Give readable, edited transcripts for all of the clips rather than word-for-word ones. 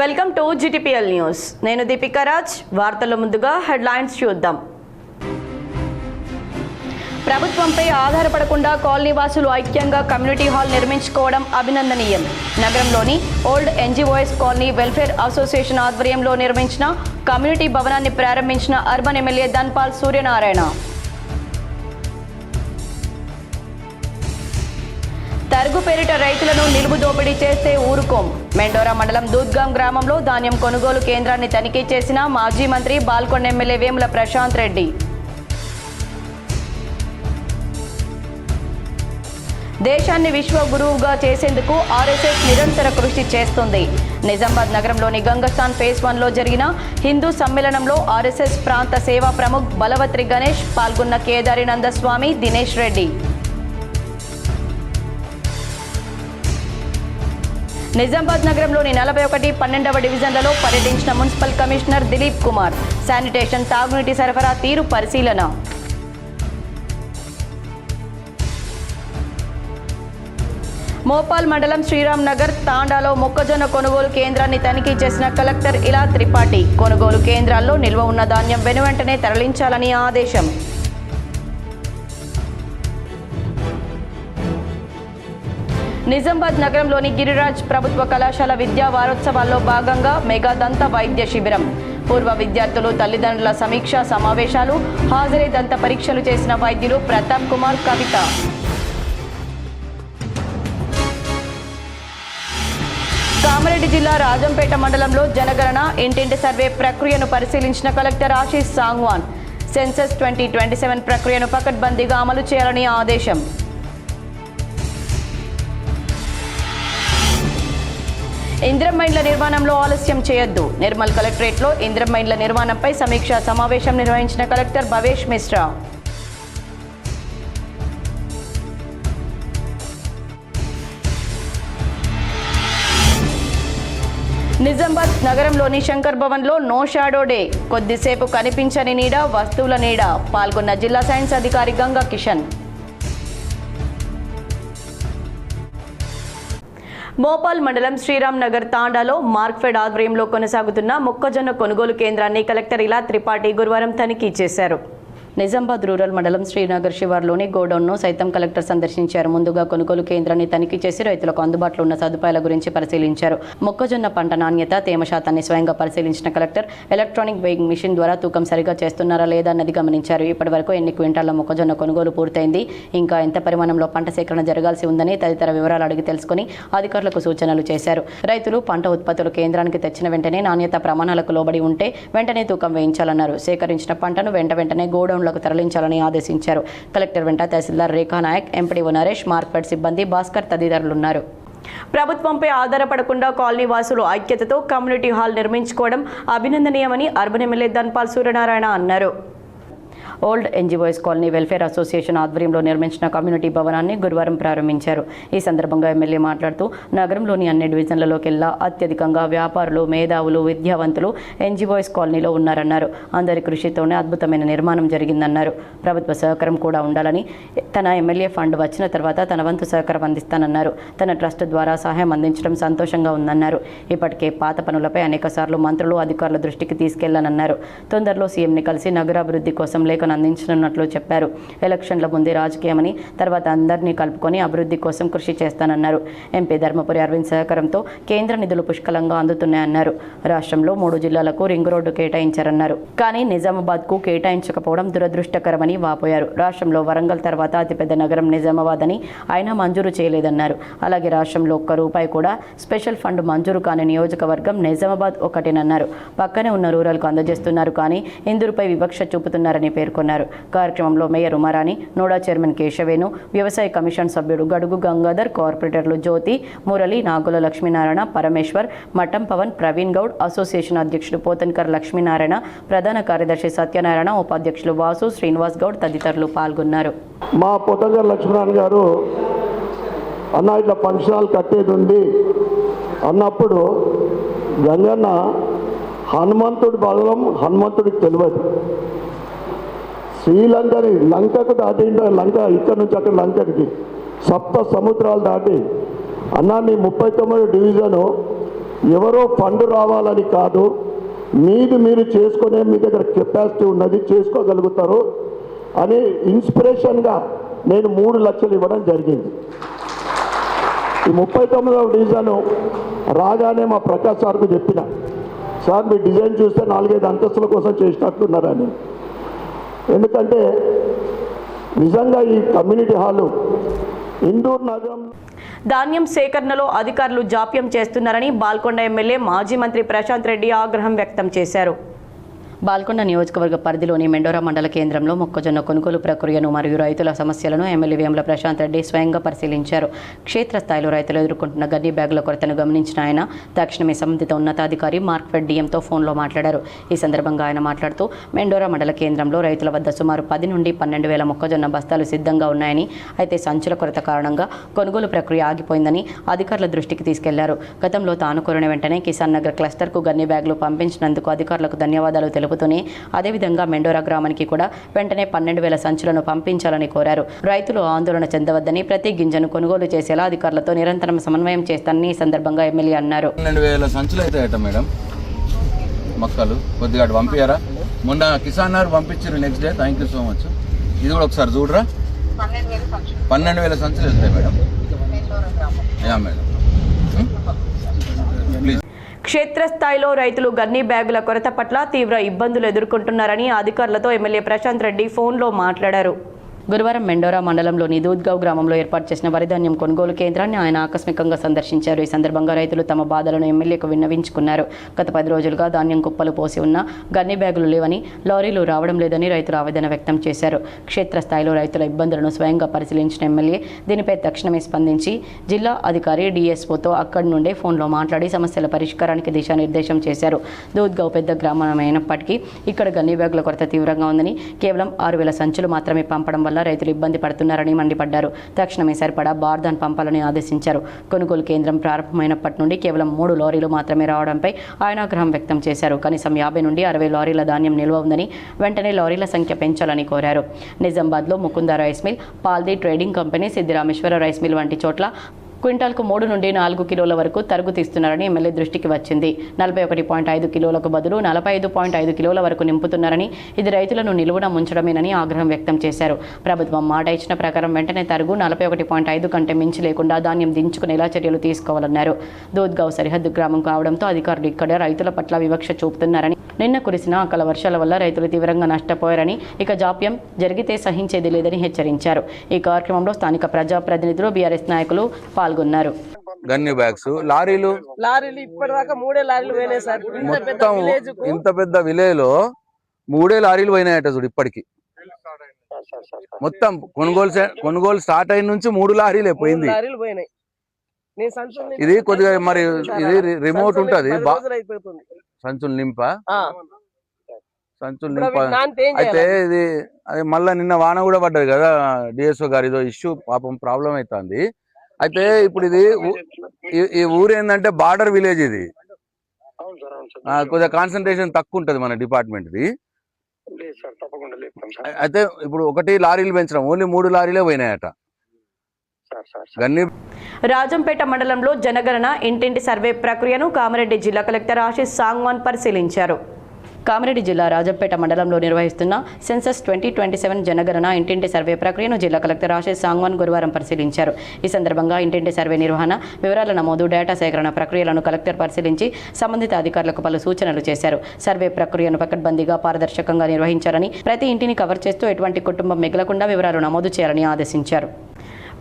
Welcome to GTPL news. నేను దీపికా రాజ్. వార్తల ముందుగా హెడ్లైన్స్ చూద్దాం. ప్రభుత్వంపై ఆధారపడకుండా కాలనీ వాసులు ఐక్యంగా కమ్యూనిటీ హాల్ నిర్మించుకోవడం అభినందనీయం. నగరంలోని old NGOS colony welfare association ఆధ్వర్యంలో నిర్మించిన కమ్యూనిటీ భవనాన్ని ప్రారంభించిన అర్బన్ ఎమ్మెల్యే ధన్పాల్ సూర్యనారాయణ. తరుగు పేరిట రైతులను నిలువు దోపిడీ చేస్తే ఊరుకోం. మెండోరా మండలం దూద్గాం గ్రామంలో ధాన్యం కొనుగోలు కేంద్రాన్ని తనిఖీ చేసిన మాజీ మంత్రి బాల్కొండ ఎమ్మెల్యే వేముల ప్రశాంత్ రెడ్డి. దేశాన్ని విశ్వ గురువుగా చేసేందుకు RSS నిరంతర కృషి చేస్తుంది. నిజామాబాద్ నగరంలోని గంగస్థాన్ ఫేజ్ 1లో జరిగిన హిందూ సమ్మేళనంలో RSS ప్రాంత సేవా ప్రముఖ్ బలవత్రి గణేష్ పాల్గొన్న కేదారినంద స్వామి, దినేష్ రెడ్డి. నిజామాబాద్ నగరంలోని 41, 12వ డివిజన్లలో పర్యటించిన municipal commissioner Dilip Kumar sanitation, తాగునీటి సరఫరా తీరు పరిశీలన. మోపాల్ మండలం శ్రీరామ్ నగర్ తాండాలో మొక్కజొన్న కొనుగోలు కేంద్రాన్ని తనిఖీ చేసిన కలెక్టర్ ఇలా త్రిపాఠి. కొనుగోలు కేంద్రాల్లో నిల్వ ఉన్న ధాన్యం వెనువెంటనే తరలించాలని ఆదేశం. నిజామాబాద్ నగరంలోని గిరిరాజ్ ప్రభుత్వ కళాశాల విద్యా వారోత్సవాల్లో భాగంగా మెగా దంత వైద్య శిబిరం. పూర్వ విద్యార్థులు, తల్లిదండ్రుల సమీక్షా సమావేశాలు, హాజరై దంత పరీక్షలు చేసిన వైద్యులు ప్రతాప్ కుమార్, కవిత. కామారెడ్డి జిల్లా రాజంపేట మండలంలో జనగణన ఇంటింటి సర్వే ప్రక్రియను పరిశీలించిన కలెక్టర్ ఆశీష్ సాంగ్వాన్. సెన్సస్ 2027 ప్రక్రియను పకడ్బందీగా అమలు చేయాలని ఆదేశం. ఇందిరమ్మ ఇండ్ల నిర్మాణంలో ఆలస్యం చేయొద్దు. నిర్మల్ కలెక్టరేట్లో ఇందిరమ్మ ఇండ్ల నిర్మాణంపై సమీక్షా సమావేశం నిర్వహించిన కలెక్టర్ భవేష్ మిశ్రా. నిజామాబాద్ నగరంలోని శంకర్ భవన్లో నో షాడో డే. కొద్దిసేపు కనిపించని నీడ, వస్తువుల నీడ. పాల్గొన్న జిల్లా సైన్స్ అధికారి గంగా కిషన్. మోపాల్ మండలం శ్రీరామ్ నగర్ తాండాలో మార్క్ఫెడ్ ఆధ్వర్యంలో కొనసాగుతున్న మొక్కజొన్న కొనుగోలు కేంద్రాన్ని కలెక్టర్ ఇలా త్రిపాఠి గురువారం తనిఖీ చేశారు. నిజామాబాద్ రూరల్ మండలం శ్రీనగర్ శివార్లోని గోడౌన్ను సైతం కలెక్టర్ సందర్శించారు. ముందుగా కొనుగోలు కేంద్రాన్ని తనిఖీ చేసి రైతులకు అందుబాటులో ఉన్న సదుపాయాల గురించి పరిశీలించారు. మొక్కజొన్న పంట నాణ్యత, తేమ శాతాన్ని స్వయంగా పరిశీలించిన కలెక్టర్ ఎలక్ట్రానిక్ వెయింగ్ మిషన్ ద్వారా తూకం సరిగా చేస్తున్నారా లేదా అన్నది గమనించారు. ఇప్పటి వరకు ఎన్ని క్వింటాల మొక్కజొన్న కొనుగోలు పూర్తయింది, ఇంకా ఎంత పరిమాణంలో పంట సేకరణ జరగాల్సి ఉందని తదితర వివరాలు అడిగి తెలుసుకుని అధికారులకు సూచనలు చేశారు. రైతులు పంట ఉత్పత్తులు కేంద్రానికి తెచ్చిన వెంటనే నాణ్యత ప్రమాణాలకు లోబడి ఉంటే వెంటనే తూకం వేయించాలన్నారు. సేకరించిన పంటను వెంటనే గోడౌన్ తరలించాలని ఆదేశించారు. కలెక్టర్ వెంట తహసీల్దార్ రేఖా నాయక్, ఎంపీడీఓ నరేష్, మార్క్ఫెడ్ సిబ్బంది, భాస్కర్ తదితరులున్నారు. ప్రభుత్వంపై ఆధారపడకుండా కాలనీ వాసులు ఐక్యతతో కమ్యూనిటీ హాల్ నిర్మించుకోవడం అభినందనీయమని అర్బన్ ఎమ్మెల్యే ధన్పాల్ సూర్యనారాయణ అన్నారు. Old NGOS colony welfare association ఆధ్వర్యంలో నిర్మించిన కమ్యూనిటీ భవనాన్ని గురువారం ప్రారంభించారు. ఈ సందర్భంగా ఎమ్మెల్యే మాట్లాడుతూ నగరంలోని అన్ని డివిజన్లలోకెల్లా అత్యధికంగా వ్యాపారులు, మేధావులు, విద్యావంతులు NGOS కాలనీలో ఉన్నారన్నారు. అందరి కృషితోనే అద్భుతమైన నిర్మాణం జరిగిందన్నారు. ప్రభుత్వ సహకారం కూడా ఉండాలని, తన ఎమ్మెల్యే ఫండ్ వచ్చిన తర్వాత తన వంతు సహకారం అందిస్తానన్నారు. తన ట్రస్ట్ ద్వారా సహాయం అందించడం సంతోషంగా ఉందన్నారు. ఇప్పటికే పాత పనులపై అనేకసార్లు మంత్రులు, అధికారుల దృష్టికి తీసుకెళ్లానన్నారు. తొందరలో సీఎంని కలిసి నగరాభివృద్ధి కోసం లేఖను అందించనున్నట్లు చెప్పారు. ఎలక్షన్ల ముందే రాజకీయమని, తర్వాత అందరినీ కలుపుకొని అభివృద్ధి కోసం కృషి చేస్తానన్నారు. ఎంపీ ధర్మపురి అరవింద్ సహకారంతో కేంద్ర నిధులు పుష్కలంగా అందుతున్నాయన్నారు. రాష్ట్రంలో 3 జిల్లాలకు రింగ్ రోడ్డు కేటాయించారన్నారు. కానీ నిజామాబాద్కు కేటాయించకపోవడం దురదృష్టకరమని వాపోయారు. రాష్ట్రంలో వరంగల్ తర్వాత అతిపెద్ద నగరం నిజామాబాద్ అని, అయినా మంజూరు చేయలేదన్నారు. అలాగే రాష్ట్రంలో ఒక్క రూపాయి కూడా స్పెషల్ ఫండ్ మంజూరు కాని నియోజకవర్గం నిజామాబాద్ ఒకటేనన్నారు. పక్కనే ఉన్న రూరల్కు అందజేస్తున్నారు కానీ ఇందుపై వివక్ష చూపుతున్నారని పేర్కొన్నారు. కార్యక్రమంలో మేయర్ ఉమారాణి, నోడా చైర్మన్ కేశవేను, వ్యవసాయ కమిషన్ సభ్యుడు గడుగు గంగాధర్, కార్పొరేటర్లు జ్యోతి, మురళి, నాగుల లక్ష్మీనారాయణ, పరమేశ్వర్, మఠం పవన్, ప్రవీణ్ గౌడ్, అసోసియేషన్ అధ్యక్షుడు పోతన్కర్ లక్ష్మీనారాయణ, ప్రధాన కార్యదర్శి సత్యనారాయణ, ఉపాధ్యక్షులు వాసు, శ్రీనివాస్ గౌడ్ తదితరులు పాల్గొన్నారు. మా పోతన్కర్ లక్ష్మీనారాయణ గారు అన్న ఇట్లా ఫంక్షన్ హాల్ కట్టేది ఉంది అన్నప్పుడు గంగన్న హనుమంతుడి బలం హనుమంతుడికి తెలియదు. శ్రీలంకని లంకకు దాటింటే లంక ఇక్కడ నుంచి అక్కడ లంకకి 7 సముద్రాలు దాటి అన్నా నీ 39 డివిజను ఎవరో ఫండ్ రావాలని కాదు, మీది మీరు చేసుకునే మీ దగ్గర కెపాసిటీ ఉన్నది, చేసుకోగలుగుతారు అని ఇన్స్పిరేషన్గా నేను 3 లక్షలు ఇవ్వడం జరిగింది. ఈ 39వ డివిజను రాగానే మా ప్రకాష్ సార్కు చెప్పిన, సార్ మీ డిజైన్ చూస్తే 4-5 అంతస్తుల కోసం చేసినట్లున్నారని. ఎందుకంటే నిజంగా ఈ కమ్యూనిటీ హాలు ఇందూరు నగరం ధాన్యం సేకరణలో అధికారులు జాప్యం చేస్తున్నారని బాల్కొండ ఎమ్మెల్యే మాజీ మంత్రి ప్రశాంత్ రెడ్డి ఆగ్రహం వ్యక్తం చేశారు. బాల్కొండ నియోజకవర్గ పరిధిలోని మెండోరా మండల కేంద్రంలో మొక్కజొన్న కొనుగోలు ప్రక్రియను మరియు రైతుల సమస్యలను ఎమ్మెల్యే వేముల ప్రశాంత్ రెడ్డి స్వయంగా పరిశీలించారు. క్షేత్రస్థాయిలో రైతులు ఎదుర్కొంటున్న గన్ని బ్యాగుల కొరతను గమనించిన ఆయన తక్షణమే సంబంధిత ఉన్నతాధికారి మార్క్ఫెడ్ డిఎంతో ఫోన్లో మాట్లాడారు. ఈ సందర్భంగా ఆయన మాట్లాడుతూ మెండోరా మండల కేంద్రంలో రైతుల వద్ద సుమారు 10 నుండి 12,000 మొక్కజొన్న బస్తాలు సిద్ధంగా ఉన్నాయని, అయితే సంచుల కొరత కారణంగా కొనుగోలు ప్రక్రియ ఆగిపోయిందని అధికారుల దృష్టికి తీసుకెళ్లారు. గతంలో తాను కోరిన వెంటనే కిసాన్ నగర్ క్లస్టర్కు గన్ని బ్యాగులు పంపించినందుకు అధికారులకు ధన్యవాదాలు తెలుపుతూనే అదేవిధంగా మెండోరా గ్రామానికి కూడా వెంటనే 12,000 సంచులను పంపించాలని కోరారు. రైతులు ఆందోళన చెందవద్దని, ప్రతి గింజను కొనుగోలు చేసేలా అధికారులతో నిరంతరం సమన్వయం చేస్తానని ఈ సందర్భంగా ఎమ్మెల్యే అన్నారు. 12,000 సంచులు అవుతాయట మేడం మొక్కలు, కొద్దిగా అటు పంపించారా? మొన్న కిసాన్ నగర్ పంపించారు, next day. Thank you so much. ఇది కూడా ఒకసారి చూడరా, 12,000 సంచులు వెళ్తాయి మేడం. Yeah madam, please. క్షేత్రస్థాయిలో రైతులు గన్ని బ్యాగుల కొరత పట్ల తీవ్ర ఇబ్బందులు ఎదుర్కొంటున్నారని అధికారులతో ఎమ్మెల్యే ప్రశాంత్ రెడ్డి ఫోన్లో మాట్లాడారు. గురువారం మెండోరా మండలంలోని దూద్గావ్ గ్రామంలో ఏర్పాటు చేసిన వరిధాన్యం కొనుగోలు కేంద్రాన్ని ఆయన ఆకస్మికంగా సందర్శించారు. ఈ సందర్భంగా రైతులు తమ బాధలను ఎమ్మెల్యేకు విన్నవించుకున్నారు. గత 10 రోజులుగా ధాన్యం కుప్పలు పోసి ఉన్న గన్ని బ్యాగులు లేవని, లారీలు రావడం లేదని రైతులు ఆవేదన వ్యక్తం చేశారు. క్షేత్రస్థాయిలో రైతుల ఇబ్బందులను స్వయంగా పరిశీలించిన ఎమ్మెల్యే దీనిపై తక్షణమే స్పందించి జిల్లా అధికారి డిఎస్ఓతో అక్కడి నుండే ఫోన్లో మాట్లాడి సమస్యల పరిష్కారానికి దిశానిర్దేశం చేశారు. దూద్గావ్ పెద్ద గ్రామమైనప్పటికీ ఇక్కడ గన్ని బ్యాగుల కొరత తీవ్రంగా ఉందని, కేవలం 6,000 సంచులు మాత్రమే పంపడం వల్ల రైతులు ఇబ్బంది పడుతున్నారని మండిపడ్డారు. తక్షణమే సరిపడా బార్దాన్ పంపాలని ఆదేశించారు. కొనుగోలు కేంద్రం ప్రారంభమైనప్పటి నుండి కేవలం 3 లారీలు మాత్రమే రావడంపై ఆయన ఆగ్రహం వ్యక్తం చేశారు. కనీసం 50 నుండి 60 లారీల ధాన్యం నిల్వ ఉందని, వెంటనే లారీల సంఖ్య పెంచాలని కోరారు. నిజామాబాద్లో Mukunda rice mill, Paldi trading company, Siddirameshwara rice mill వంటి చోట్ల క్వింటాల్కు 3 నుండి 4 కిలోల వరకు తరుగు తీస్తున్నారని ఎమ్మెల్యే దృష్టికి వచ్చింది. 41.5 కిలోలకు బదులు 45.5 కిలోల వరకు నింపుతున్నారని, ఇది రైతులను నిలువున ముంచడమేనని ఆగ్రహం వ్యక్తం చేశారు. ప్రభుత్వం మాట ఇచ్చిన ప్రకారం వెంటనే తరుగు 41.5 కంటే మించి లేకుండా ధాన్యం దించుకునేలా చర్యలు తీసుకోవాలన్నారు. దూద్గావ్ సరిహద్దు గ్రామం కావడంతో అధికారులు ఇక్కడ రైతుల పట్ల వివక్ష చూపుతున్నారని, నిన్న కురిసిన అకాల వర్షాల వల్ల రైతులు తీవ్రంగా నష్టపోయారని, ఇక జాప్యం జరిగితే సహించేది లేదని హెచ్చరించారు. ఈ కార్యక్రమంలో స్థానిక ప్రజాప్రతినిధులు, బీఆర్ఎస్ నాయకులు పాల్గొన్నారు. గన్ని బ్యాగ్స్, లారీలు ఇప్పటిదాకా 3 లారీలు పోయినాయి సార్. మొత్తం ఇంత పెద్ద విలేజ్ లో 3 లారీలు పోయినాయట చూడు. ఇప్పటికి మొత్తం కొనుగోలు స్టార్ట్ అయిన నుంచి 3 లారీలే పోయింది. ఇది కొద్దిగా మరి ఇది రిమోట్ ఉంటది, సంచులు నింప అయితే ఇది అది మళ్ళా నిన్న వాన కూడా పడ్డది కదా డిఎస్ఓ గారు, ఇదో ఇష్యూ పాపం ప్రాబ్లం అవుతుంది. అయితే ఇప్పుడు ఇది ఈ ఊరు ఏంటంటే బార్డర్ విలేజ్, ఇది కొద్దిగా కాన్సన్ట్రేషన్ తక్కువ ఉంటది మన డిపార్ట్మెంట్ ది. అయితే ఇప్పుడు 1 లారీలు పెంచడం, ఓన్లీ 3 లారీలే పోయినాయట. రాజంపేట మండలంలో జనగణన ఇంటింటి సర్వే ప్రక్రియను కామారెడ్డి జిల్లా కలెక్టర్ ఆశీష్ సాంగ్వాన్ పరిశీలించారు. కామారెడ్డి జిల్లా రాజంపేట మండలంలో నిర్వహిస్తున్న సెన్సస్ 2027 జనగణన ఇంటింటి సర్వే ప్రక్రియను జిల్లా కలెక్టర్ ఆశీష్ సాంగ్వాన్ గురువారం పరిశీలించారు. ఈ సందర్భంగా ఇంటింటి సర్వే నిర్వహణ, వివరాల నమోదు, డేటా సేకరణ ప్రక్రియలను కలెక్టర్ పరిశీలించి సంబంధిత అధికారులకు పలు సూచనలు చేశారు. సర్వే ప్రక్రియను పకడ్బందీగా, పారదర్శకంగా నిర్వహించాలని, ప్రతి ఇంటిని కవర్ చేస్తూ ఎటువంటి కుటుంబం మిగలకుండా వివరాలు నమోదు చేయాలని ఆదేశించారు.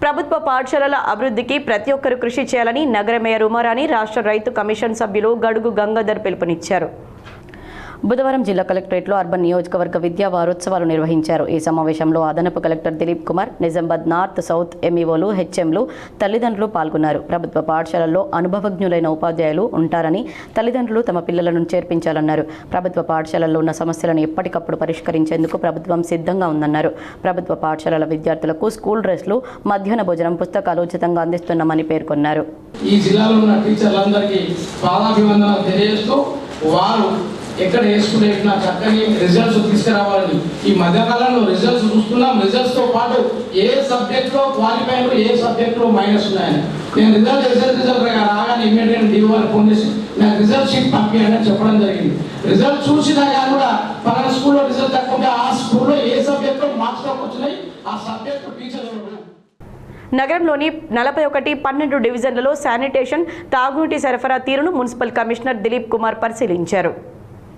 ప్రభుత్వ పాఠశాలల అభివృద్ధికి ప్రతి ఒక్కరూ కృషి చేయాలని నగర మేయర్ ఉమారాణి, రాష్ట్ర రైతు కమిషన్ సభ్యులు గడుగు గంగాధర్ పిలుపునిచ్చారు. బుధవారం జిల్లా కలెక్టరేట్లో అర్బన్ నియోజకవర్గ విద్యా వారోత్సవాలు నిర్వహించారు. ఈ సమావేశంలో అదనపు collector Dilip Kumar, Nizamabad north, south ఎంఈఓలు, హెచ్ఎంలు, తల్లిదండ్రులు పాల్గొన్నారు. ప్రభుత్వ పాఠశాలల్లో అనుభవజ్ఞులైన ఉపాధ్యాయులు ఉంటారని, తల్లిదండ్రులు తమ పిల్లలను చేర్పించాలన్నారు. ప్రభుత్వ పాఠశాలల్లో ఉన్న సమస్యలను ఎప్పటికప్పుడు పరిష్కరించేందుకు ప్రభుత్వం సిద్ధంగా ఉందన్నారు. ప్రభుత్వ పాఠశాలల విద్యార్థులకు స్కూల్ డ్రెస్లు, మధ్యాహ్న భోజనం, పుస్తకాలు ఉచితంగా అందిస్తున్నామని పేర్కొన్నారు. ఈ జిల్లాలో ఉన్న టీచర్లందరికీ పాదాభివందనాలు తెలియజేస్తూ వారు ఎక్కడ వేసుకుంటే ఇట్లా చక్కని రిజల్ట్స్ తీసుకురావాలని ఈ మధ్యకాలంలో రిజల్ట్స్ చూస్తున్నాం. రిజల్ట్స్తో పాటు ఏ సబ్జెక్ట్లో క్వాలిఫై ఏ సబ్జెక్ట్లో మైనస్ ఉన్నాయని నేను రిజల్ట్ రాగానే ఇమీడియట్ డిఓఆర్ ఫోన్ చేసి నాకు రిజల్ట్ షీట్ పంపించండి అని చెప్పడం జరిగింది. రిజల్ట్ చూసినా కానీ కూడా పలానా స్కూల్లో రిజల్ట్ తక్కువ ఆ స్కూల్లో ఏ సబ్జెక్ట్లో మార్క్స్ తక్కువ వచ్చినాయి ఆ సబ్జెక్ట్ టీచర్ నగరంలోని 41-12 డివిజన్లలో శానిటేషన్ తాగునీటి సరఫరా తీరును మున్సిపల్ కమిషనర్ దిలీప్ కుమార్ పరిశీలించారు.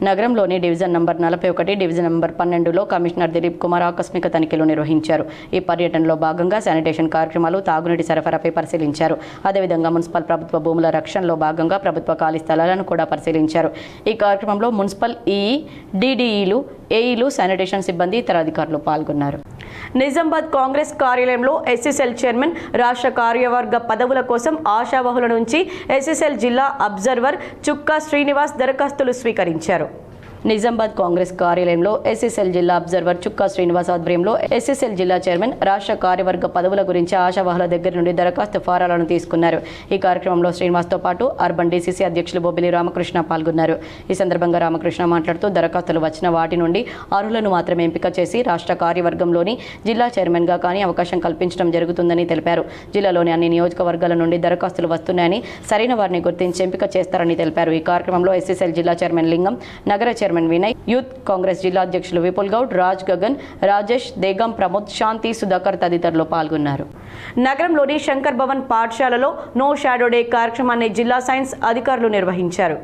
నగరంలోని డివిజన్ నంబర్ 41, డివిజన్ నంబర్ 12లో కమిషనర్ దిలీప్ కుమార్ ఆకస్మిక తనిఖీలు నిర్వహించారు. ఈ పర్యటనలో భాగంగా శానిటేషన్ కార్యక్రమాలు, తాగునీటి సరఫరాపై పరిశీలించారు. అదేవిధంగా మున్సిపల్ ప్రభుత్వ భూముల రక్షణలో భాగంగా ప్రభుత్వ ఖాళీ స్థలాలను కూడా పరిశీలించారు. ఈ కార్యక్రమంలో మున్సిపల్ ఈఈ, డిడిఈలు, ఏఈలు, శానిటేషన్ సిబ్బంది, ఇతర అధికారులు పాల్గొన్నారు. నిజామాబాద్ కాంగ్రెస్ కార్యాలయంలో ఎస్ఎస్ఎల్ చైర్మన్, రాష్ట్ర కార్యవర్గ పదవుల కోసం ఆశావహుల నుంచి ఎస్ఎస్ఎల్ జిల్లా అబ్జర్వర్ చుక్కా శ్రీనివాస్ దరఖాస్తులు స్వీకరించారు. నిజామాబాద్ కాంగ్రెస్ కార్యాలయంలో ఎస్ఎస్ఎల్ జిల్లా అబ్జర్వర్ చుక్కా శ్రీనివాస్ ఆధ్వర్యంలో ఎస్ఎస్ఎల్ జిల్లా చైర్మన్, రాష్ట్ర కార్యవర్గ పదవుల గురించి ఆశావాహుల దగ్గర నుండి దరఖాస్తు ఫారాలను తీసుకున్నారు. ఈ కార్యక్రమంలో శ్రీనివాస్తో పాటు అర్బన్ డీసీసీ అధ్యక్షులు బొబ్బిలి రామకృష్ణ పాల్గొన్నారు. ఈ సందర్భంగా రామకృష్ణ మాట్లాడుతూ దరఖాస్తులు వచ్చిన వాటి నుండి అర్హులను మాత్రమే ఎంపిక చేసి రాష్ట్ర కార్యవర్గంలోని జిల్లా చైర్మన్గా కానీ అవకాశం కల్పించడం జరుగుతుందని తెలిపారు. జిల్లాలోని అన్ని నియోజకవర్గాల నుండి దరఖాస్తులు వస్తున్నాయని, సరైన వారిని గుర్తించి ఎంపిక చేస్తారని తెలిపారు. ఈ కార్యక్రమంలో ఎస్ఎస్ఎల్ జిల్లా చైర్మన్ లింగం, నగర చైర్మన్ వినయ్, యూత్ కాంగ్రెస్ జిల్లా అధ్యక్షులు విపుల్ గౌడ్, రాజ్ గగన్, రాజేష్, దేగం ప్రమోద్, శాంతి, సుధాకర్ తదితరులు పాల్గొన్నారు. నగరంలోని శంకర్ భవన్ పాఠశాలలో నో షాడో డే కార్యక్రమాన్ని జిల్లా సైన్స్ అధికారులు నిర్వహించారు.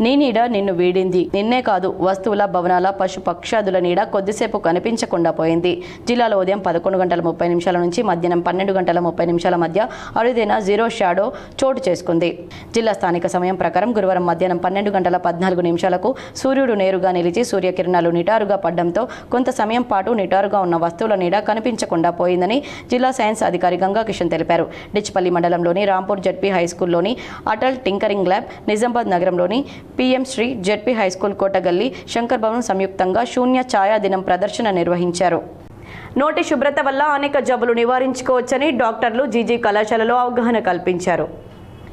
నీ నీడ నిన్ను వీడింది. నిన్నే కాదు, వస్తువుల, భవనాల, పశు పక్షాదుల నీడ కొద్దిసేపు కనిపించకుండా పోయింది. జిల్లాలో ఉదయం 11:30 నుంచి మధ్యాహ్నం 12:30 మధ్య అరుదైన జీరో షాడో చోటు చేసుకుంది. జిల్లా స్థానిక సమయం ప్రకారం గురువారం మధ్యాహ్నం 12:14 సూర్యుడు నేరుగా నిలిచి సూర్యకిరణాలు నిటారుగా పడడంతో కొంత సమయం పాటు నిటారుగా ఉన్న వస్తువుల నీడ కనిపించకుండా పోయిందని జిల్లా సైన్స్ అధికారి గంగా కిషన్ తెలిపారు. డిచ్పల్లి మండలంలోని రాంపూర్ జడ్పీ హైస్కూల్లోని అటల్ టింకరింగ్ ల్యాబ్, నిజామాబాద్ నగరంలోని PM Shri ZP high school Kotagalli, Shankar Bhavan సంయుక్తంగా శూన్య ఛాయా దినం ప్రదర్శన నిర్వహించారు. నోటి శుభ్రత వల్ల అనేక జబ్బులు నివారించుకోవచ్చని డాక్టర్లు జీజీ కళాశాలలో అవగాహన కల్పించారు.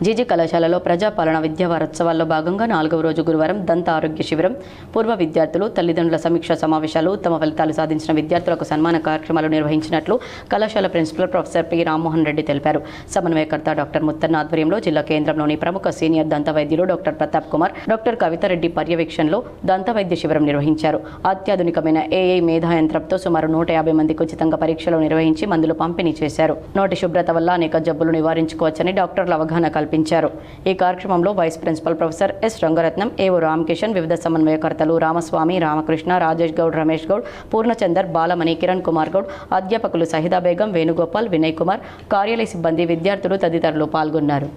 జీజీ కళాశాలలో ప్రజాపాలన విద్యా వారోత్సవాల్లో భాగంగా 4వ రోజు గురువారం దంత ఆరోగ్య శిబిరం, పూర్వ విద్యార్థులు, తల్లిదండ్రుల సమీక్ష సమావేశాలు, ఉత్తమ ఫలితాలు సాధించిన విద్యార్థులకు సన్మాన కార్యక్రమాలు నిర్వహించినట్లు కళాశాల principal professor P Rammohan Reddy తెలిపారు. సమన్వయకర్త డాక్టర్ ముత్తన్న ఆధ్వర్యంలో జిల్లా కేంద్రంలోని ప్రముఖ సీనియర్ దంత వైద్యులు డాక్టర్ ప్రతాప్ కుమార్, డాక్టర్ కవితారెడ్డి పర్యవేక్షణలో దంత వైద్య శిబిరం నిర్వహించారు. అత్యాధునికమైన ఏఐ మేధా యంత్రంతో సుమారు 150 మందికి ఉచితంగా పరీక్షలు నిర్వహించి మందులు పంపిణీ చేశారు. నోటి శుభ్రత వల్ల అనేక జబ్బులు నివారించుకోవచ్చని డాక్టర్లు అవగాహన కల్పించారు. ఈ కార్యక్రమంలో vice principal professor S Rangaratnam, AO Ramakishan, వివిధ సమన్వయకర్తలు రామస్వామి, రామకృష్ణ, రాజేష్ గౌడ్, రమేష్ గౌడ్, పూర్ణచందర్, బాలమణి, కిరణ్ కుమార్ గౌడ్, అధ్యాపకులు సహిదా బేగం, వేణుగోపాల్, వినయ్ కుమార్, కార్యాలయ సిబ్బంది, విద్యార్థులు తదితరులు పాల్గొన్నారు.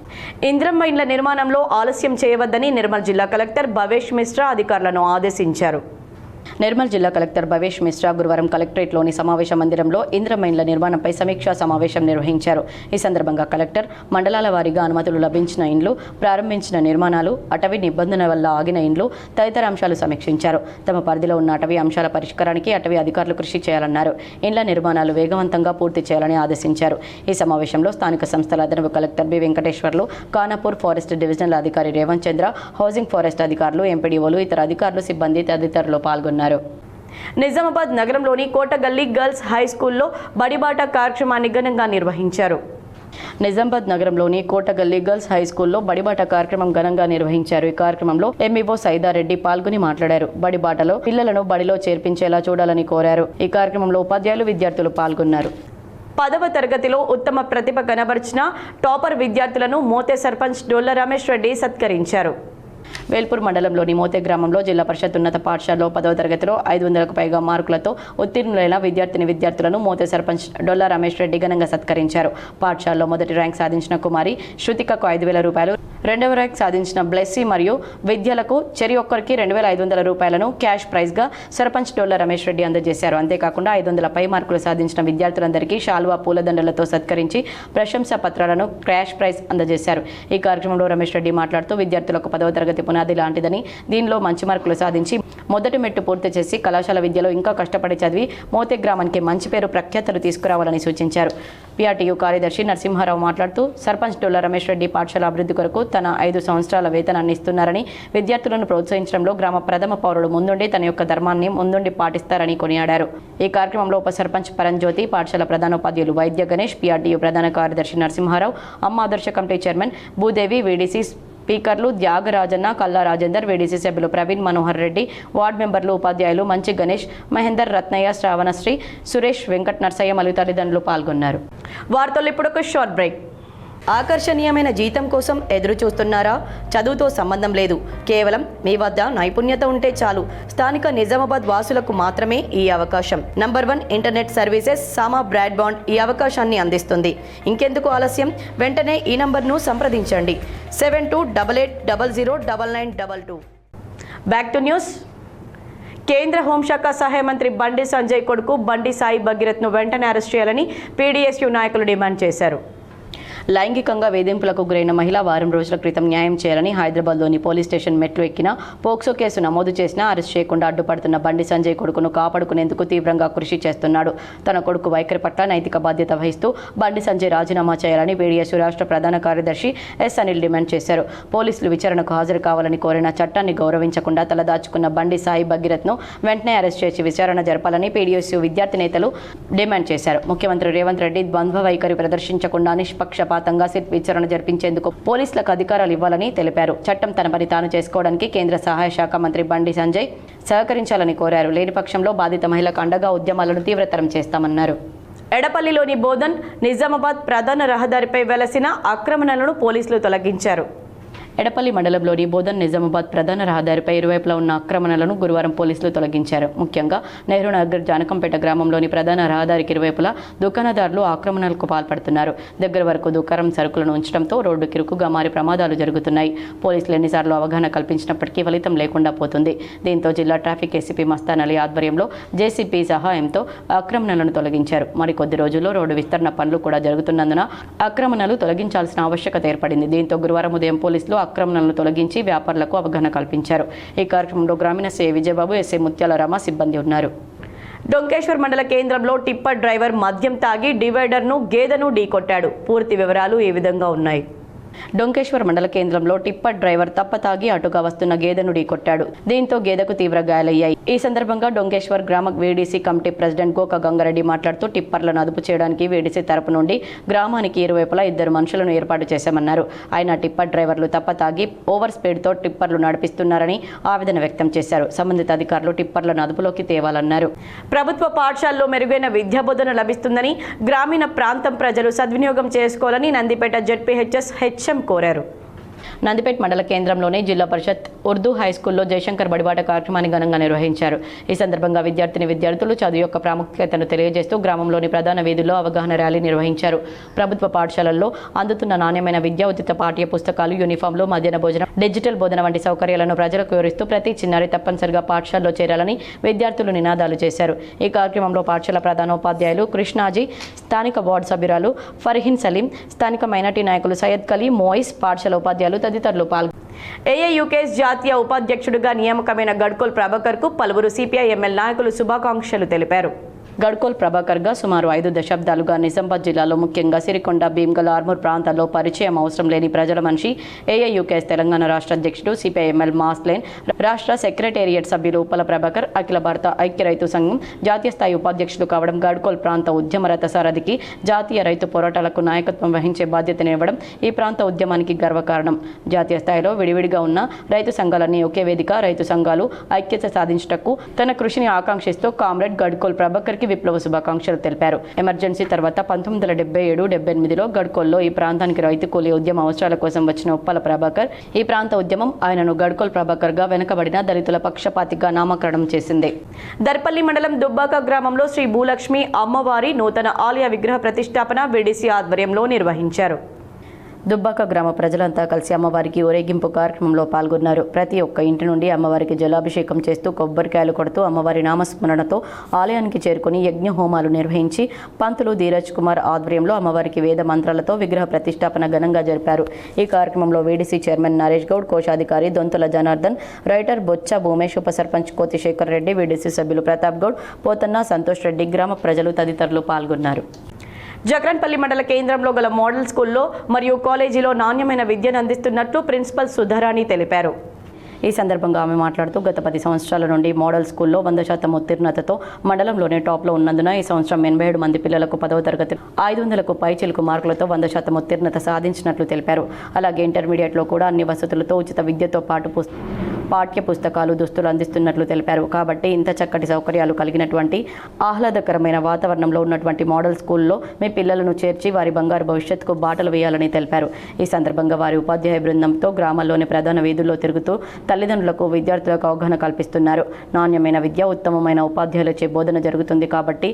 ఇంద్రమ్మ ఇండ్ల నిర్మాణంలో ఆలస్యం చేయవద్దని నిర్మల్ జిల్లా కలెక్టర్ భవేష్ మిశ్రా అధికారులను ఆదేశించారు. నిర్మల్ జిల్లా కలెక్టర్ భవేష్ మిశ్రా గురువారం కలెక్టరేట్లోని సమావేశ మందిరంలో ఇంద్రమ్మ ఇండ్ల నిర్మాణంపై సమీక్షా సమావేశం నిర్వహించారు. ఈ సందర్భంగా కలెక్టర్ మండలాల వారీగా అనుమతులు లభించిన ఇండ్లు, ప్రారంభించిన నిర్మాణాలు, అటవీ నిబంధనల వల్ల ఆగిన ఇండ్లు తదితర అంశాలు సమీక్షించారు. తమ పరిధిలో ఉన్న అటవీ అంశాల పరిష్కారానికి అటవీ అధికారులు కృషి చేయాలన్నారు. ఇండ్ల నిర్మాణాలు వేగవంతంగా పూర్తి చేయాలని ఆదేశించారు. ఈ సమావేశంలో స్థానిక సంస్థల అదనపు collector B Venkateswarlu, Khanapur forest divisional అధికారి రేవంత్ చంద్ర, హౌసింగ్ ఫారెస్ట్ అధికారులు, ఎంపీడీఓలు, ఇతర అధికారులు, సిబ్బంది తదితరులు పాల్గొన్నారు. నిజామాబాద్ నగరంలోని కోటగల్లి గర్ల్స్ హై స్కూల్లో బడిబాట కార్యక్రమాన్ని ఘనంగా నిర్వహించారు. నిజామాబాద్ నగరంలోని కోటగల్లి గర్ల్స్ హై స్కూల్లో బడిబాట కార్యక్రమం ఘనంగా నిర్వహించారు. ఈ కార్యక్రమంలో ఎంఈఓ సైదారెడ్డి పాల్గొని మాట్లాడారు. బడిబాటలో పిల్లలను బడిలో చేర్పించేలా చూడాలని కోరారు. ఈ కార్యక్రమంలో ఉపాధ్యాయులు, విద్యార్థులు పాల్గొన్నారు. 10వ తరగతిలో ఉత్తమ ప్రతిభ కనబరిచిన టాపర్ విద్యార్థులను మోతే సర్పంచ్ డొల్ల రమేష్ రెడ్డి సత్కరించారు. వేల్పూర్ మండలంలోని మోతే గ్రామంలో జిల్లా పరిషత్ ఉన్నత పాఠశాలలో 10వ తరగతిలో 500కు పైగా మార్కులతో ఉత్తీర్ణులైన విద్యార్థులను మోతే సర్పంచ్ డొల్లా రమేష్ రెడ్డి ఘనంగా సత్కరించారు. పాఠశాలలో మొదటి ర్యాంక్ సాధించిన కుమారి శృతికకు 5,000 రూపాయలు, రెండవ ర్యాంక్ సాధించిన బ్లెస్సీ మరియు విద్యలకు చెరి ఒక్కరికి 2,500 రూపాయలను క్యాష్ ప్రైజ్గా సర్పంచ్ డొల్లా రమేష్ రెడ్డి అందజేశారు. అంతేకాకుండా 500 పై మార్కులు సాధించిన విద్యార్థులందరికీ శాలువా, పూలదండలతో సత్కరించి ప్రశంసా పత్రాలను క్యాష్ ప్రైజ్ అందజేశారు. ఈ కార్యక్రమంలో రమేష్ రెడ్డి మాట్లాడుతూ విద్యార్థులకు 10వ తరగతి పునాది లాంటిదని, దీనిలో మంచి మార్కులు సాధించి మొదటి మెట్టు పూర్తి చేసి కళాశాల విద్యలో ఇంకా కష్టపడి చదివి మోతే గ్రామానికి మంచి పేరు ప్రఖ్యాతలు తీసుకురావాలని సూచించారు. పిఆర్టీయూ కార్యదర్శి నరసింహారావు మాట్లాడుతూ సర్పంచ్ డొల్ల రమేష్ రెడ్డి పాఠశాల అభివృద్ధి కొరకు తన 5 సంవత్సరాల వేతనాన్ని ఇస్తున్నారని, విద్యార్థులను ప్రోత్సహించడంలో గ్రామ ప్రథమ పౌరుడు ముందుండి తన యొక్క ధర్మాన్ని ముందుండి పాటిస్తారని కొనియాడారు. ఈ కార్యక్రమంలో ఉప సర్పంచ్ పరంజ్యోతి, పాఠశాల ప్రధానోపాధ్యాయులు వైద్య గణేష్, పిఆర్టీయూ ప్రధాన కార్యదర్శి నరసింహారావు, అమ్మ ఆదర్శ కమిటీ చైర్మన్ భూదేవి, వీడీసీ స్పీకర్లు త్యాగరాజన్న, కల్లా రాజేందర్, వీడీసీ సభ్యులు ప్రవీణ్ మనోహర్ రెడ్డి, వార్డు మెంబర్లు, ఉపాధ్యాయులు మంచి గణేష్, మహేందర్, రత్నయ్య, శ్రావణశ్రీ, సురేష్, వెంకట్ నర్సయ్య మరియు తల్లిదండ్రులు పాల్గొన్నారు. వార్తలు ఇప్పుడు ఒక షార్ట్ బ్రేక్. ఆకర్షణీయమైన జీతం కోసం ఎదురు చూస్తున్నారా? చదువుతో సంబంధం లేదు, కేవలం మీ వద్ద నైపుణ్యత ఉంటే చాలు. స్థానిక నిజామాబాద్ వాసులకు మాత్రమే ఈ అవకాశం. నంబర్ 1 ఇంటర్నెట్ సర్వీసెస్ సామా బ్రాడ్బాండ్ ఈ అవకాశాన్ని అందిస్తుంది. ఇంకెందుకు ఆలస్యం? వెంటనే ఈ నంబర్ను సంప్రదించండి 7288009922. Back to news. కేంద్ర హోంశాఖ సహాయ మంత్రి బండి సంజయ్ కొడుకు బండి సాయి భగీరథ్ను వెంటనే అరెస్ట్ చేయాలని పీడీఎస్యూ నాయకులు డిమాండ్ చేశారు. లైంగికంగా వేధింపులకు గురైన మహిళ వారం రోజుల క్రితం న్యాయం చేయాలని హైదరాబాద్లోని పోలీస్ స్టేషన్ మెట్లు ఎక్కిన పోక్సో కేసు నమోదు చేసినా అరెస్ట్ చేయకుండా అడ్డుపడుతున్న బండి సంజయ్ కొడుకును కాపాడుకునేందుకు తీవ్రంగా కృషి చేస్తున్నాడు. తన కొడుకు వైఖరి పట్ల నైతిక బాధ్యత వహిస్తూ బండి సంజయ్ రాజీనామా చేయాలని పీడీఎస్యూ రాష్ట్ర ప్రధాన కార్యదర్శి ఎస్ అనిల్ డిమాండ్ చేశారు. పోలీసులు విచారణకు హాజరు కావాలని కోరిన చట్టాన్ని గౌరవించకుండా తలదాచుకున్న బండి సాయి భగీరథ్ను వెంటనే అరెస్ట్ చేసి విచారణ జరపాలని పీడీఎస్యూ విద్యార్థి నేతలు డిమాండ్ చేశారు. ముఖ్యమంత్రి రేవంత్ రెడ్డి ద్వంద్వ వైఖరి ప్రదర్శించకుండా నిష్పక్షపాతంగా సిట్ విచారణ జరిపించేందుకు పోలీసులకు అధికారాలు ఇవ్వాలని తెలిపారు. చట్టం తన పని తాను చేసుకోవడానికి కేంద్ర సహాయ శాఖ మంత్రి బండి సంజయ్ సహకరించాలని కోరారు. లేని పక్షంలో బాధిత మహిళలకు అండగా ఉద్యమాలను తీవ్రతరం చేస్తామన్నారు. ఎడపల్లిలోని బోధన్ నిజామాబాద్ ప్రధాన రహదారిపై వెలసిన ఆక్రమణలను పోలీసులు తొలగించారు. ఎడపల్లి మండలంలోని బోధన్ నిజామాబాద్ ప్రధాన రహదారిపై ఇరువైపులా ఉన్న ఆక్రమణలను గురువారం పోలీసులు తొలగించారు. ముఖ్యంగా నెహ్రూ నగర్ జానకంపేట గ్రామంలోని ప్రధాన రహదారికి ఇరువైపులా దుకాణదారులు ఆక్రమణలకు పాల్పడుతున్నారు. దగ్గర వరకు దుకాణం సరుకులను ఉంచడంతో రోడ్డు కిరుకుగా మారి ప్రమాదాలు జరుగుతున్నాయి. పోలీసులు ఎన్నిసార్లు అవగాహన కల్పించినప్పటికీ ఫలితం లేకుండా పోతుంది. దీంతో జిల్లా ట్రాఫిక్ ఏసీపీ మస్తాన్ అలీ ఆధ్వర్యంలో జేసీపీ సహాయంతో ఆక్రమణలను తొలగించారు. మరికొద్ది రోజుల్లో రోడ్డు విస్తరణ పనులు కూడా జరుగుతున్నందున ఆక్రమణలు తొలగించాల్సిన ఆవశ్యకత ఏర్పడింది. దీంతో గురువారం ఉదయం పోలీసులు ఆక్రమణలను తొలగించి వ్యాపారులకు అవగాహన కల్పించారు. ఈ కార్యక్రమంలో గ్రామీణ సీఐ విజయబాబు, ఎస్ఐ ముత్యాల రామ సిబ్బంది ఉన్నారు. డొంకేశ్వర్ మండల కేంద్రంలో టిప్పర్ డ్రైవర్ మద్యం తాగి డివైడర్ను గేదెను ఢీకొట్టాడు. పూర్తి వివరాలు ఈ విధంగా ఉన్నాయి. డొంకేశ్వర్ మండల కేంద్రంలో టిప్పర్ డ్రైవర్ తప్పతాగి అటుగా వస్తున్న గేదెను ఢీకొట్టాడు. దీంతో గేదెకు తీవ్ర గాయాలయ్యాయి. ఈ సందర్భంగా డొంకేశ్వర్ గ్రామ VDC committee president Goka Gangareddy మాట్లాడుతూ టిప్పర్లను అదుపు చేయడానికి వీడీసీ తరపు నుండి గ్రామానికి ఇరువైపులా 2 మనుషులను ఏర్పాటు చేశామన్నారు. ఆయన టిప్పర్ డ్రైవర్లు తప్పతాగి ఓవర్ స్పీడ్తో టిప్పర్లు నడిపిస్తున్నారని ఆవేదన వ్యక్తం చేశారు. సంబంధిత అధికారులు టిప్పర్లను అదుపులోకి తేవాలన్నారు. ప్రభుత్వ పాఠశాలలో మెరుగైన విద్యాబోధన లభిస్తుందని, గ్రామీణ ప్రాంతం ప్రజలు సద్వినియోగం చేసుకోవాలని నందిపేట జెడ్పీహెచ్ఎస్ హెచ్ఎం కోరారు. నందిపేట మండల కేంద్రంలోని జిల్లా పరిషత్ ఉర్దూ హైస్కూల్లో జయశంకర్ బడిబాట కార్యక్రమాన్ని ఘనంగా నిర్వహించారు. ఈ సందర్భంగా విద్యార్థులు చదువు యొక్క ప్రాముఖ్యతను తెలియజేస్తూ గ్రామంలోని ప్రధాన వీధుల్లో అవగాహన ర్యాలీ నిర్వహించారు. ప్రభుత్వ పాఠశాలల్లో అందుతున్న నాణ్యమైన విద్య, ఉచిత పాఠ్య పుస్తకాలు, యూనిఫామ్లు, మధ్యాహ్న భోజనం, డిజిటల్ బోధన వంటి సౌకర్యాలను ప్రజలకు వివరిస్తూ ప్రతి చిన్నారి తప్పనిసరిగా పాఠశాలలో చేరాలని విద్యార్థులు నినాదాలు చేశారు. ఈ కార్యక్రమంలో పాఠశాల ప్రధానోపాధ్యాయులు కృష్ణాజీ, స్థానిక వార్డు సభ్యురాలు ఫర్హీన్ సలీం, స్థానిక మైనార్టీ నాయకులు సయ్యద్ కలీ, మోయిస్, పాఠశాల ఉపాధ్యాయులు తదితరులు పాల్గొన్నారు. ఏఐయూకేఎస్ జాతీయ ఉపాధ్యక్షుడిగా నియామకమైన గడ్కోల్ ప్రభాకర్కు పలువురు సిపిఐ ఎమ్మెల్యే నాయకులు శుభాకాంక్షలు తెలిపారు. గడ్కోల్ ప్రభాకర్గా సుమారు 5 దశాబ్దాలుగా నిజామాబాద్ జిల్లాలో ముఖ్యంగా సిరికొండ, భీమ్గల్, ఆర్మూర్ ప్రాంతాల్లో పరిచయం అవసరం లేని ప్రజల మనిషి. ఏఐయూకేఎస్ తెలంగాణ రాష్ట్ర అధ్యక్షుడు, సిపిఐఎంఎల్ మాస్లేన్ రాష్ట్ర సెక్రటేరియట్ సభ్యులు ఉప్పల ప్రభాకర్ అఖిల భారత ఐక్య రైతు సంఘం జాతీయ స్థాయి ఉపాధ్యక్షులు కావడం, గడ్కోల్ ప్రాంత ఉద్యమ రథసారథికి జాతీయ రైతు పోరాటాలకు నాయకత్వం వహించే బాధ్యతనివ్వడం ఈ ప్రాంత ఉద్యమానికి గర్వకారణం. జాతీయ స్థాయిలో విడివిడిగా ఉన్న రైతు సంఘాలన్నీ ఒకే వేదిక, రైతు సంఘాలు ఐక్యత సాధించటకు తన కృషిని ఆకాంక్షిస్తూ కామ్రేడ్ గడ్కోల్ ప్రభాకర్ విప్లవ శుభాకాంక్షలు తెలిపారు. ఎమర్జెన్సీ తర్వాత 1977-78లో గడ్కోల్లో ఈ ప్రాంతానికి రైతు కూలీ ఉద్యమ అవసరాల కోసం వచ్చిన ఉప్పల ప్రభాకర్ ఈ ప్రాంత ఉద్యమం ఆయనను గడ్కోల్ ప్రభాకర్ గా వెనుకబడిన దళితుల పక్షపాతిగా నామకరణం చేసింది. దర్పల్లి మండలం దుబ్బాక గ్రామంలో శ్రీ భూలక్ష్మి అమ్మవారి నూతన ఆలయ విగ్రహ ప్రతిష్టాపన వీడీసీ ఆధ్వర్యంలో నిర్వహించారు. దుబ్బాక గ్రామ ప్రజలంతా కలిసి అమ్మవారికి ఊరేగింపు కార్యక్రమంలో పాల్గొన్నారు. ప్రతి ఒక్క ఇంటి నుండి అమ్మవారికి జలాభిషేకం చేస్తూ కొబ్బరికాయలు కొడుతూ అమ్మవారి నామస్మరణతో ఆలయానికి చేరుకుని యజ్ఞ హోమాలు నిర్వహించి పంతులు ధీరజ్ కుమార్ ఆధ్వర్యంలో అమ్మవారికి వేద మంత్రాలతో విగ్రహ ప్రతిష్టాపన ఘనంగా జరిపారు. ఈ కార్యక్రమంలో వీడీసీ చైర్మన్ నరేష్ గౌడ్, కోశాధికారి దొంతుల జనార్దన్, రైటర్ బొచ్చ భూమేష్, ఉప సర్పంచ్ కోతిశేఖర్ రెడ్డి, వీడీసీ సభ్యులు ప్రతాప్ గౌడ్, పోతన్న, సంతోష్ రెడ్డి, గ్రామ ప్రజలు తదితరులు పాల్గొన్నారు. జక్రన్పల్లి మండల కేంద్రంలో గల మోడల్ స్కూల్లో మరియు కాలేజీలో నాణ్యమైన విద్యను అందిస్తున్నట్లు ప్రిన్సిపల్ సుధారాణి తెలిపారు. ఈ సందర్భంగా ఆమె మాట్లాడుతూ గత 10 సంవత్సరాల నుండి మోడల్ స్కూల్లో 100% ఉత్తీర్ణతతో మండలంలోనే టాప్లో ఉన్నందున ఈ సంవత్సరం 87 మంది పిల్లలకు 10వ తరగతి 500కు పైచిలుకు మార్కులతో 100% ఉత్తీర్ణత సాధించినట్లు తెలిపారు. అలాగే ఇంటర్మీడియట్లో కూడా అన్ని వసతులతో ఉచిత విద్యతో పాటు పాఠ్య పుస్తకాలు, దుస్తులు అందిస్తున్నట్లు తెలిపారు. కాబట్టి ఇంత చక్కటి సౌకర్యాలు కలిగినటువంటి ఆహ్లాదకరమైన వాతావరణంలో ఉన్నటువంటి మోడల్ స్కూల్లో మీ పిల్లలను చేర్చి వారి బంగారు భవిష్యత్తుకు బాటలు వేయాలని తెలిపారు. ఈ సందర్భంగా వారి ఉపాధ్యాయ బృందంతో గ్రామాల్లోని ప్రధాన వీధుల్లో తిరుగుతూ తల్లిదండ్రులకు, విద్యార్థులకు అవగాహన కల్పిస్తున్నారు. నాణ్యమైన విద్య, ఉత్తమమైన ఉపాధ్యాయులచే బోధన జరుగుతుంది కాబట్టి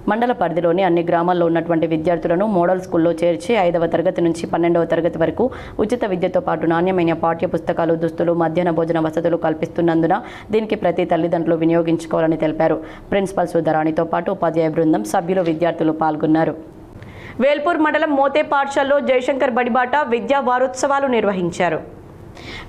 మండల పరిధిలోని అన్ని గ్రామాల్లో ఉన్నటువంటి విద్యార్థులను మోడల్ స్కూల్లో చేర్చి 5వ తరగతి నుంచి 12వ తరగతి వరకు ఉచిత విద్యతో పాటు నాణ్యమైన పాఠ్య పుస్తకాలు, దుస్తులు, మధ్యాహ్న భోజన వసతులు కల్పిస్తున్నందున దీనికి ప్రతి తల్లిదండ్రులు వినియోగించుకోవాలని తెలిపారు. ప్రిన్సిపల్ సుధారాణితో పాటు ఉపాధ్యాయ బృందం, సభ్యులు, విద్యార్థులు పాల్గొన్నారు. వేల్పూర్ మండలం మోతే పాఠశాలలో జయశంకర్ బడిబాట విద్యా వారోత్సవాలు నిర్వహించారు.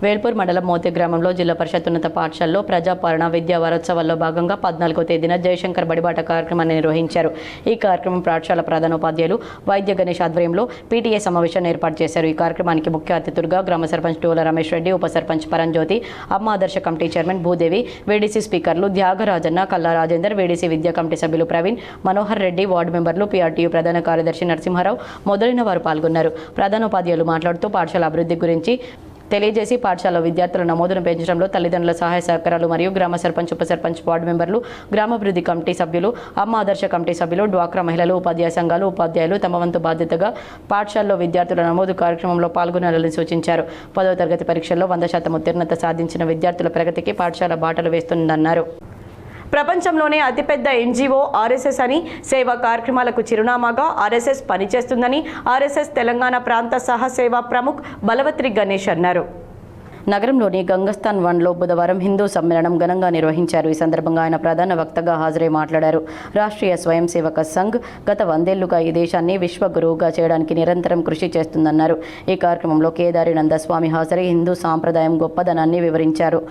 వేల్పూర్ మండలం మోతే గ్రామంలో జిల్లా పరిషత్ ఉన్నత పాఠశాలలో ప్రజాపాలన విద్యా వారోత్సవాల్లో భాగంగా 14వ తేదీన జయశంకర్ బడిబాట కార్యక్రమాన్ని నిర్వహించారు. ఈ కార్యక్రమం పాఠశాల ప్రధానోపాధ్యాయులు వైద్య గణేష్ ఆధ్వర్యంలో పీటీఏ సమావేశాన్ని ఏర్పాటు చేశారు. ఈ కార్యక్రమానికి ముఖ్య అతిథులుగా గ్రామ సర్పంచ్ టోల రమేష్ రెడ్డి, ఉప సర్పంచ్ పరంజ్యోతి, అమ్మ ఆదర్శ కమిటీ చైర్మన్ భూదేవి, వీడీసీ స్పీకర్లు త్యాగరాజన్న, కల్లా రాజేందర్, వీడీసీ విద్యా కమిటీ సభ్యులు ప్రవీణ్, మనోహర్ రెడ్డి, వార్డు మెంబర్లు, పీఆర్టీయూ ప్రధాన కార్యదర్శి నరసింహారావు మొదలైన వారు పాల్గొన్నారు. ప్రధానోపాధ్యాయులు మాట్లాడుతూ పాఠశాల అభివృద్ధి గురించి తెలియజేసి పాఠశాల విద్యార్థుల నమోదును పెంచడంలో తల్లిదండ్రుల సహాయ సహకారాలు మరియు గ్రామ సర్పంచ్, ఉప సర్పంచ్, వార్డు మెంబర్లు, గ్రామాభివృద్ధి కమిటీ సభ్యులు, అమ్మ ఆదర్శ కమిటీ సభ్యులు, డ్వాక్రా మహిళలు, ఉపాధ్యాయ సంఘాలు, ఉపాధ్యాయులు తమ వంతు బాధ్యతగా పాఠశాలలో విద్యార్థుల నమోదు కార్యక్రమంలో పాల్గొనాలని సూచించారు. 10వ తరగతి పరీక్షల్లో 100% ఉత్తీర్ణత సాధించిన విద్యార్థుల ప్రగతికి పాఠశాల బాటలు వేస్తుందన్నారు. ప్రపంచంలోనే అతిపెద్ద ఎన్జీఓ ఆర్ఎస్ఎస్ అని, సేవా కార్యక్రమాలకు చిరునామాగా ఆర్ఎస్ఎస్ పనిచేస్తుందని ఆర్ఎస్ఎస్ తెలంగాణ ప్రాంత సహసేవా ప్రముఖ్ బలవత్రి గణేష్ అన్నారు. నగరంలోని గంగస్థాన్ 1లో బుధవారం హిందూ సమ్మేళనం ఘనంగా నిర్వహించారు. ఈ సందర్భంగా ఆయన ప్రధాన వక్తగా హాజరై మాట్లాడారు. రాష్ట్రీయ స్వయం సేవక సంఘ్ గత 100 ఏళ్లుగా ఈ దేశాన్ని విశ్వగురువుగా చేయడానికి నిరంతరం కృషి చేస్తుందన్నారు. ఈ కార్యక్రమంలో కేదారి నందస్వామి హాజరై హిందూ సాంప్రదాయం గొప్పదనాన్ని వివరించారు.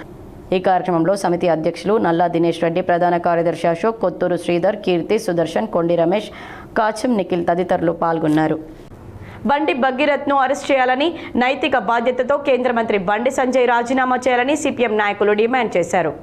ఈ కార్యక్రమంలో సమితి అధ్యక్షులు నల్లా దినేష్ రెడ్డి, ప్రధాన కార్యదర్శి అశోక్, కొత్తూరు శ్రీధర్, కీర్తి, సుదర్శన్, కొండి రమేష్, కాచం నిఖిల్ తదితరులు పాల్గొన్నారు. బండి భగీరథ్ను అరెస్ట్ చేయాలని, నైతిక బాధ్యతతో కేంద్ర మంత్రి బండి సంజయ్ రాజీనామా చేయాలని సిపిఎం నాయకులు డిమాండ్ చేశారు.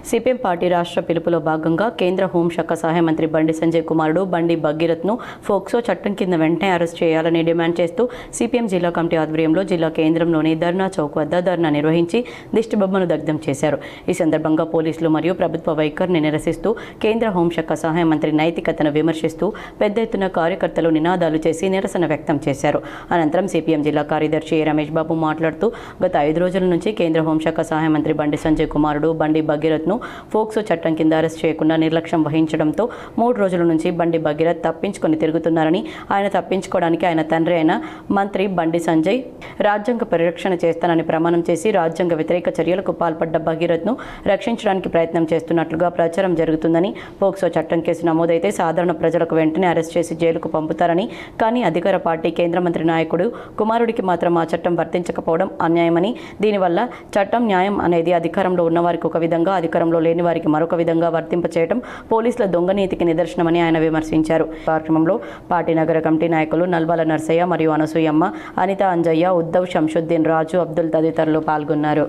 సిపిఎం పార్టీ రాష్ట్ర పిలుపులో భాగంగా కేంద్ర హోంశాఖ సహాయ మంత్రి బండి సంజయ్ కుమారుడు బండి భగీరథ్ను ఫోక్సో చట్టం కింద వెంటనే అరెస్ట్ చేయాలని డిమాండ్ చేస్తూ సిపిఎం జిల్లా కమిటీ ఆధ్వర్యంలో జిల్లా కేంద్రంలోని ధర్నా చౌక్ వద్ద ధర్నా నిర్వహించి దిష్టిబొమ్మను దగ్ధం చేశారు. ఈ సందర్భంగా పోలీసులు మరియు ప్రభుత్వ వైఖరిని నిరసిస్తూ కేంద్ర హోంశాఖ సహాయ మంత్రి నైతికతను విమర్శిస్తూ పెద్ద ఎత్తున కార్యకర్తలు నినాదాలు చేసి నిరసన వ్యక్తం చేశారు. అనంతరం సిపిఎం జిల్లా కార్యదర్శి రమేష్ బాబు మాట్లాడుతూ గత 5 రోజుల నుంచి కేంద్ర హోంశాఖ సహాయ మంత్రి బండి సంజయ్ కుమారుడు బండి భగీరథ్ను ఫోక్సో చట్టం కింద అరెస్ట్ చేయకుండా నిర్లక్ష్యం వహించడంతో 3 రోజుల నుంచి బండి భగీరథ్ తప్పించుకొని తిరుగుతున్నారని, ఆయన తప్పించుకోవడానికి ఆయన తండ్రి అయిన మంత్రి బండి సంజయ్ రాజ్యాంగ పరిరక్షణ చేస్తానని ప్రమాణం చేసి రాజ్యాంగ వ్యతిరేక చర్యలకు పాల్పడ్డ భగీరథ్ను రక్షించడానికి ప్రయత్నం చేస్తున్నట్లుగా ప్రచారం జరుగుతుందని, ఫోక్సో చట్టం కేసు నమోదైతే సాధారణ ప్రజలకు వెంటనే అరెస్ట్ చేసి జైలుకు పంపుతారని, కానీ అధికార పార్టీ కేంద్ర మంత్రి నాయకుడు కుమారుడికి మాత్రం ఆ చట్టం వర్తించకపోవడం అన్యాయమని, దీనివల్ల చట్టం, న్యాయం అనేది అధికారంలో ఉన్నవారికి ఒక విధంగా, అధికారంలో లేని వారికి మరొక విధంగా వర్తింపచేయడం పోలీసుల దొంగనీతికి నిదర్శనమని ఆయన విమర్శించారు. కార్యక్రమంలో పార్టీ నగర కమిటీ నాయకులు నల్వాల నర్సయ్య మరియు అనసూయమ్మ, అనిత అంజయ్య, ఉద్దవ్ శంషుద్దీన్, రాజు, అబ్దుల్ తదితరులు పాల్గొన్నారు.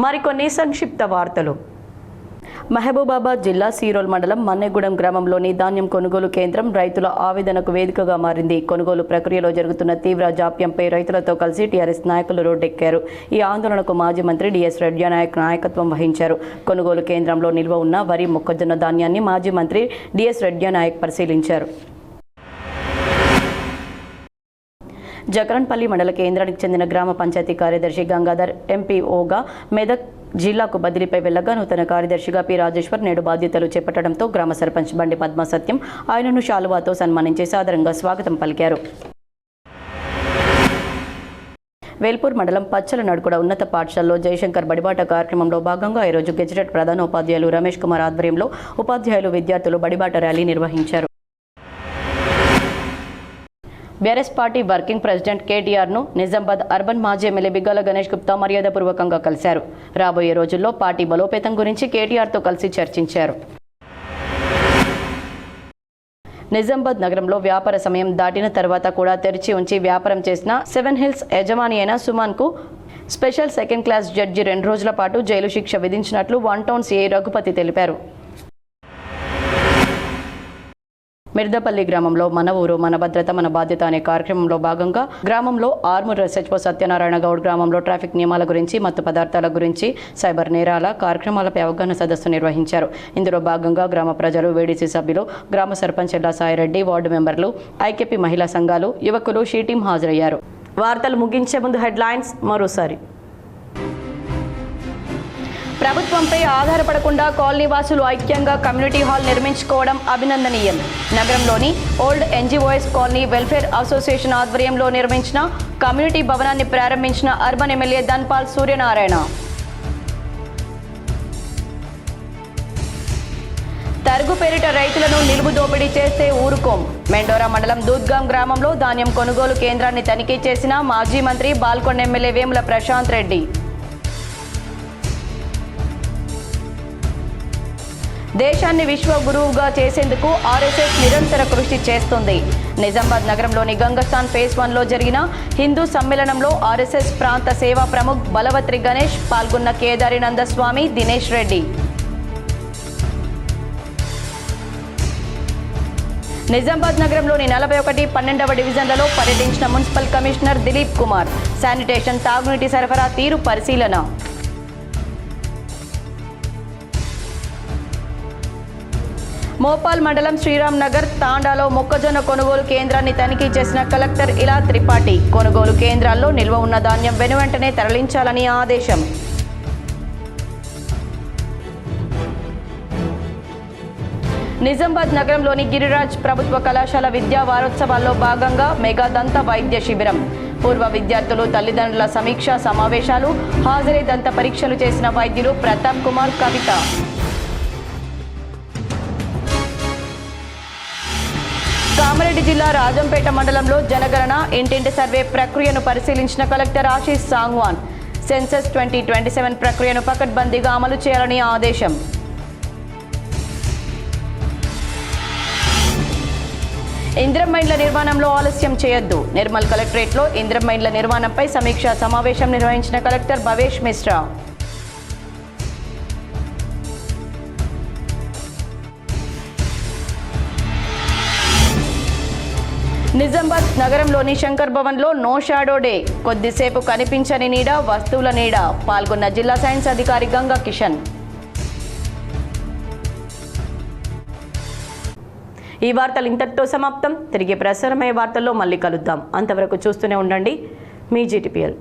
మరికొన్ని సంక్షిప్త వార్తలు. మహబూబాబాద్ జిల్లా సీరోల్ మండలం మన్నెగూడెం గ్రామంలోని ధాన్యం కొనుగోలు కేంద్రం రైతుల ఆవేదనకు వేదికగా మారింది. కొనుగోలు ప్రక్రియలో జరుగుతున్న తీవ్ర జాప్యంపై రైతులతో కలిసి టీఆర్ఎస్ నాయకులు రోడ్డెక్కారు. ఈ ఆందోళనకు మాజీ మంత్రి డిఎస్ రెడ్డినాయక్ నాయకత్వం వహించారు. కొనుగోలు కేంద్రంలో నిల్వ ఉన్న వరి, మొక్కజొన్న ధాన్యాన్ని మాజీ మంత్రి డిఎస్ రెడ్డినాయక్ పరిశీలించారు. జక్రన్పల్లి మండల కేంద్రానికి చెందిన గ్రామ పంచాయతీ కార్యదర్శి గంగాధర్ ఎంపీఓగా మెదక్ జిల్లాకు బదిలీపై వెళ్లగా నూతన కార్యదర్శిగా పి రాజేశ్వర్ నేడు బాధ్యతలు చేపట్టడంతో గ్రామ సర్పంచ్ బండి పద్మ సత్యం ఆయనను శాలువాతో సన్మానించి సాదరంగా స్వాగతం పలికారు. వేల్పూర్ మండలం పచ్చల నడుకుడ ఉన్నత పాఠశాలలో జయశంకర్ బడిబాట కార్యక్రమంలో భాగంగా ఈరోజు గెజిటెడ్ ప్రధాన ఉపాధ్యాయులు రమేష్ కుమార్ ఆధ్వర్యంలో ఉపాధ్యాయులు విద్యార్థులు బడిబాట ర్యాలీ నిర్వహించారు. బీఆర్ఎస్ పార్టీ వర్కింగ్ ప్రెసిడెంట్ కేటీఆర్ను నిజామాబాద్ అర్బన్ మాజీ ఎమ్మెల్యే బిగ్గాల గణేష్ గుప్తా మర్యాదపూర్వకంగా కలిశారు. రాబోయే రోజుల్లో పార్టీ బలోపేతం గురించి కేటీఆర్తో కలిసి చర్చించారు. నిజామాబాద్ నగరంలో వ్యాపార సమయం దాటిన తర్వాత కూడా తెరిచి ఉంచి వ్యాపారం చేసిన 7 హిల్స్ యజమాని అయిన సుమన్కు స్పెషల్ సెకండ్ క్లాస్ జడ్జి 2 రోజుల పాటు జైలు శిక్ష విధించినట్లు 1 టౌన్ సిఐ రఘుపతి తెలిపారు. మిర్దపల్లి గ్రామంలో మన ఊరు మన భద్రత మన బాధ్యత అనే కార్యక్రమంలో భాగంగా గ్రామంలో ఆర్మూర్ ఎస్హెచ్ఓ సత్యనారాయణ గౌడ్ గ్రామంలో ట్రాఫిక్ నియమాల గురించి మత్తు పదార్థాల గురించి సైబర్ నేరాల కార్యక్రమాలపై అవగాహన సదస్సు నిర్వహించారు. ఇందులో భాగంగా గ్రామ ప్రజలు, వేడీసీ సభ్యులు, గ్రామ సర్పంచ్ ఎల్లా సాయిరెడ్డి, వార్డు మెంబర్లు, ఐకేపీ మహిళా సంఘాలు, యువకులు, షీ టీం హాజరయ్యారు. వార్తలు ముగించే ముందు హెడ్లైన్స్ మరోసారి. ప్రభుత్వంపై ఆధారపడకుండా కాలనీ వాసులు ఐక్యంగా కమ్యూనిటీ హాల్ నిర్మించుకోవడం అభినందనీయం. నగరంలోని old NGOs colony welfare association ఆధ్వర్యంలో నిర్మించిన కమ్యూనిటీ భవనాన్ని ప్రారంభించిన అర్బన్ ఎమ్మెల్యే ధన్పాల్ సూర్యనారాయణ. తరుగు పేరిట రైతులను నిలువు దోపిడీ చేస్తే ఊరుకోం. మెండోరా మండలం దూద్గాం గ్రామంలో ధాన్యం కొనుగోలు కేంద్రాన్ని తనిఖీ చేసిన మాజీ మంత్రి బాల్కొండ ఎమ్మెల్యే వేముల ప్రశాంత్ రెడ్డి. దేశాన్ని విశ్వ గురువుగా చేసేందుకు ఆర్ఎస్ఎస్ నిరంతర కృషి చేస్తుంది. నిజామాబాద్ నగరంలోని గంగస్థాన్ ఫేజ్ 1లో జరిగిన హిందూ సమ్మేళనంలో ఆర్ఎస్ఎస్ ప్రాంత సేవా ప్రముఖ్ బలవత్రి గణేష్ పాల్గొన్న కేదారి నందస్వామి, దినేష్ రెడ్డి. నిజామాబాద్ నగరంలోని 41, 12వ డివిజన్లలో పర్యటించిన municipal commissioner Dilip Kumar. Sanitation, తాగునీటి సరఫరా తీరు పరిశీలన. మోపాల్ మండలం శ్రీరామ్ నగర్ తాండాలో మొక్కజొన్న కొనుగోలు కేంద్రాన్ని తనిఖీ చేసిన కలెక్టర్ ఇలా త్రిపాఠి. కొనుగోలు కేంద్రాల్లో నిల్వ ఉన్న ధాన్యం వెనువెంటనే తరలించాలని ఆదేశం. నిజామాబాద్ నగరంలోని గిరిరాజ్ ప్రభుత్వ కళాశాల విద్యా వారోత్సవాల్లో భాగంగా మెగా దంత వైద్య శిబిరం. పూర్వ విద్యార్థులు, తల్లిదండ్రుల సమీక్షా సమావేశాలు, హాజరై దంత పరీక్షలు చేసిన వైద్యులు ప్రతాప్ కుమార్, కవిత. కామారెడ్డి జిల్లా రాజంపేట మండలంలో జనగణన ఇంటింటి సర్వే ప్రక్రియను పరిశీలించిన కలెక్టర్ ఆశీష్ సాంగ్వాన్. సెన్సస్ 2027 ప్రక్రియను పకడ్బందీగా అమలు చేయాలని ఆదేశం. ఇందిరమ్మ ఇండ్ల నిర్మాణంలో ఆలస్యం చేయొద్దు. నిర్మల్ కలెక్టరేట్లో ఇందిరమ్మ ఇండ్ల నిర్మాణంపై సమీక్షా సమావేశం నిర్వహించిన కలెక్టర్ భవేష్ మిశ్రా. నిజామాబాద్ నగరంలోని శంకర్ భవన్లో నో షాడో డే. కొద్దిసేపు కనిపించని నీడ, వస్తువుల నీడ. పాల్గొన్న జిల్లా సైన్స్ అధికారి గంగా కిషన్. ఈ వార్తలు ఇంతటితో సమాప్తం. తిరిగి ప్రసారమయ్యే వార్తల్లో మళ్ళీ కలుద్దాం. అంతవరకు చూస్తూనే ఉండండి మీ GTPL.